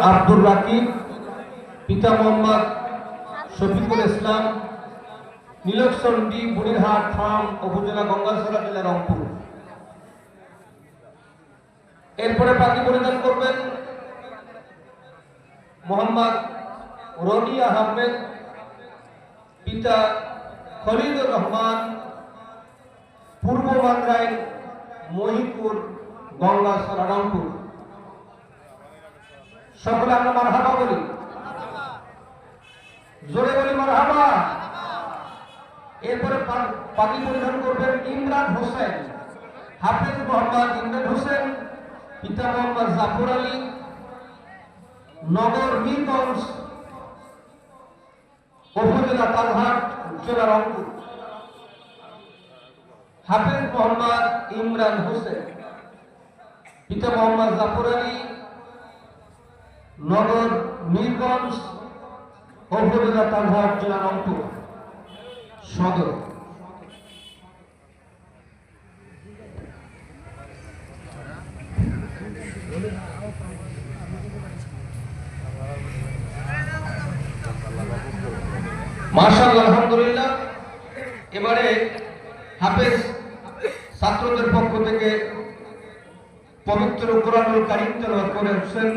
আব্দুর রাকিব, পিতা মোহাম্মদ শফিকুল ইসলাম, নীলকচন্ডী বুড়িরহাট থাম উপজেলা গঙ্গাছড়া জেলা রংপুর। এরপরে পাখি পরিধান করবেন মোহাম্মদ রনি আহমেদ, পিতা খলিলুর রহমান, পূর্ব মান্দ্রাইল মহিপুর গঙ্গাছড়া রংপুর। সকলে আমরা মারহাবা বলি, জোরে বলি মারহাবা। এরপরে পাখি পরিধান করবেন ইমরান হোসেন, হাফেজ মোহাম্মদ ইমরান হোসেন, পিতা মোহাম্মদ জাফর আলী, নগর মিরগঞ্জ উপজেলা তালহাট জেলা রংপুর। হাফেজ মোহাম্মদ ইমরান হোসেন, পিতা মোহাম্মদ জাফর আলী, নগর মিরগঞ্জ উপজেলা তালহাট জেলা রংপুর সদর। মাশাআল্লাহ, আলহামদুলিল্লাহ। এবারে হাফেজ ছাত্রদের পক্ষ থেকে পবিত্র কোরআনুল কারীম তেলাওয়াত করে হোসেন